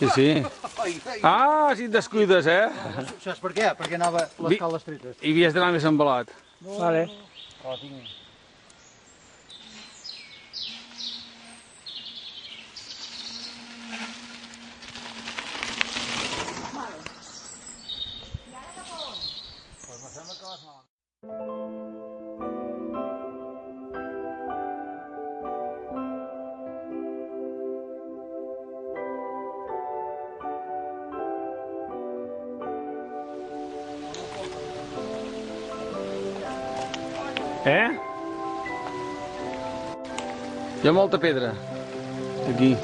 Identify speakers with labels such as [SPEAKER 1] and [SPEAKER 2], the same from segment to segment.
[SPEAKER 1] Sí, sí. Ah, si et descuides, eh?
[SPEAKER 2] Saps per què? Perquè anava les cales tretes.
[SPEAKER 1] I havies d'anar més embalat.
[SPEAKER 3] Vale.
[SPEAKER 2] Però tinc...
[SPEAKER 1] Eh? Hi ha molta pedra. Aquí.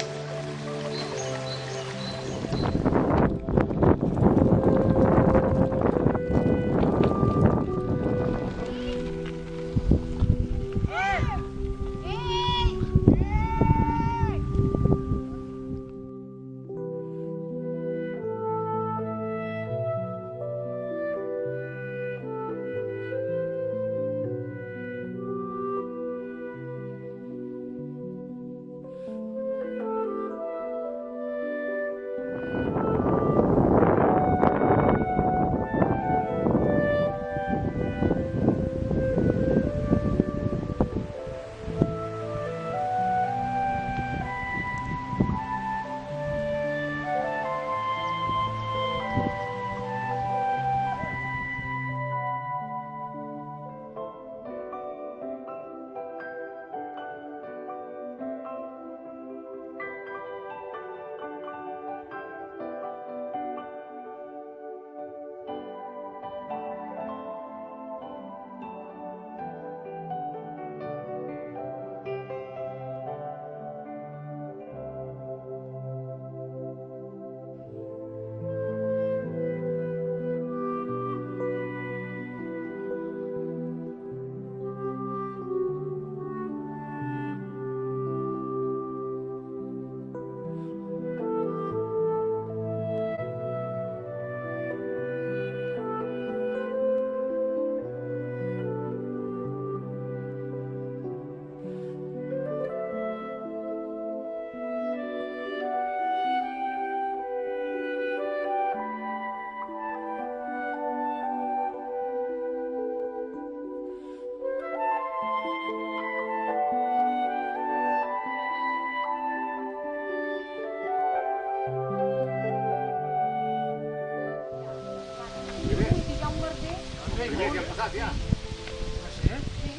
[SPEAKER 2] Què ha passat, ja? Ah, sí? Sí.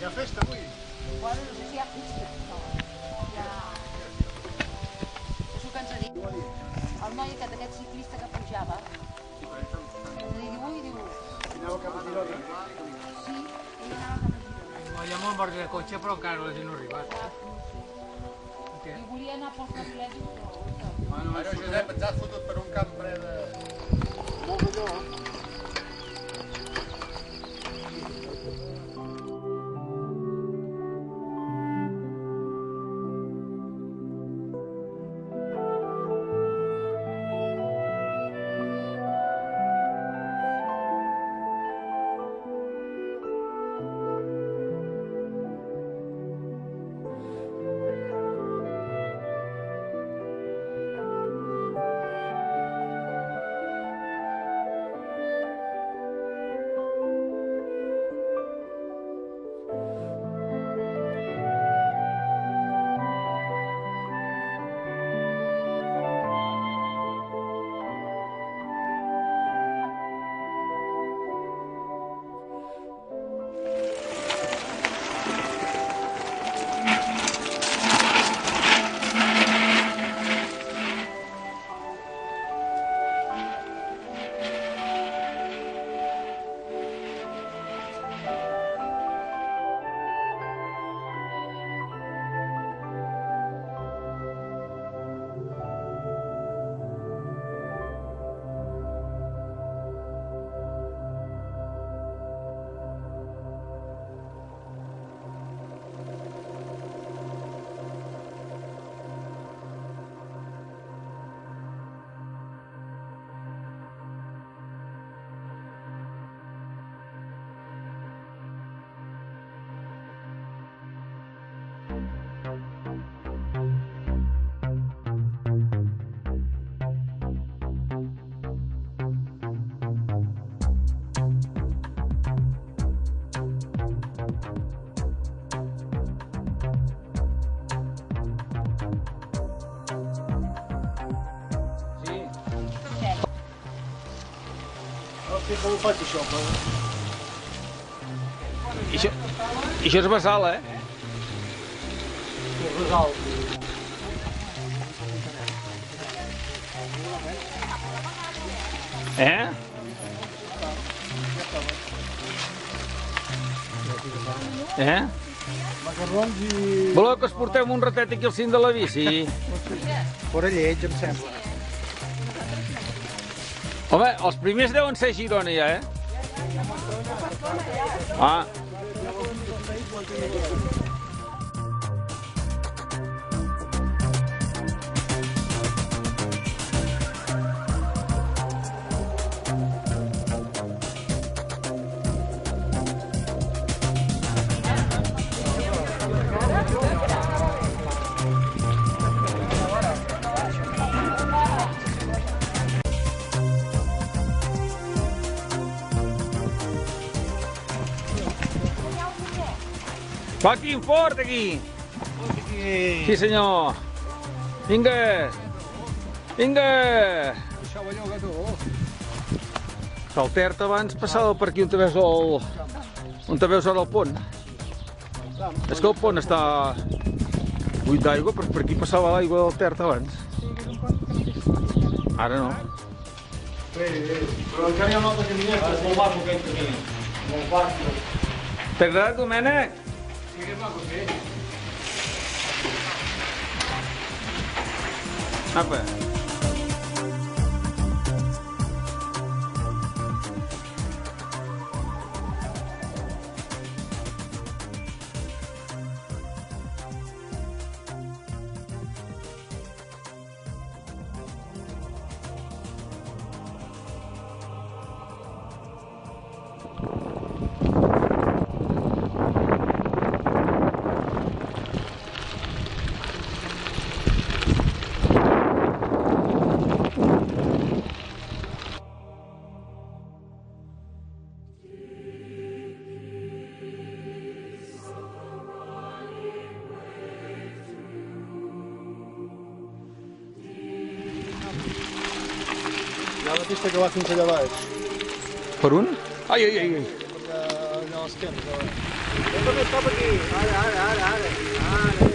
[SPEAKER 2] Hi ha festa avui?
[SPEAKER 4] Bueno, no sé si hi ha festa, però hi ha... És el que ens ha dit. El noi aquest ciclista que pujava, ens diu, ui, diu...
[SPEAKER 2] Anava cap a Girona?
[SPEAKER 4] Sí, ell anava cap a Girona.
[SPEAKER 3] Allà amb un bord de cotxe, però encara no l'hagi arribat.
[SPEAKER 4] I volia anar pel Carlet, però...
[SPEAKER 2] Bueno, Josep, ens has fotut per un camp ple de... Molt millor. sempre ho faig això, però...
[SPEAKER 1] I això és basal, eh?
[SPEAKER 2] ho resol. Macarrons i...
[SPEAKER 1] Voleu que es portem un ratet aquí al cim de la bici?
[SPEAKER 2] Fora lleig, em sembla.
[SPEAKER 1] Home, els primers deuen ser a Girona ja, eh? Ah. Va quin fort, aquí! Sí, senyor! Vinga! Vinga!
[SPEAKER 2] Això va llogar tu.
[SPEAKER 1] El Ter abans passava per aquí on te veus ara el pont. És que el pont està buit d'aigua, per aquí passava l'aigua del Ter abans. Ara no.
[SPEAKER 2] Però encara hi ha un altre caminet, és molt maco aquest camí. Molt fàcil.
[SPEAKER 1] T'ha agradat, Domènec?
[SPEAKER 2] Sí, que és maco, sí.
[SPEAKER 1] Apa.
[SPEAKER 2] Hi ha la pista que va fins allà baix.
[SPEAKER 1] Per un? Ai, ai, ai, ai.
[SPEAKER 2] Allà a l'esquerra. Cap aquí. Ara.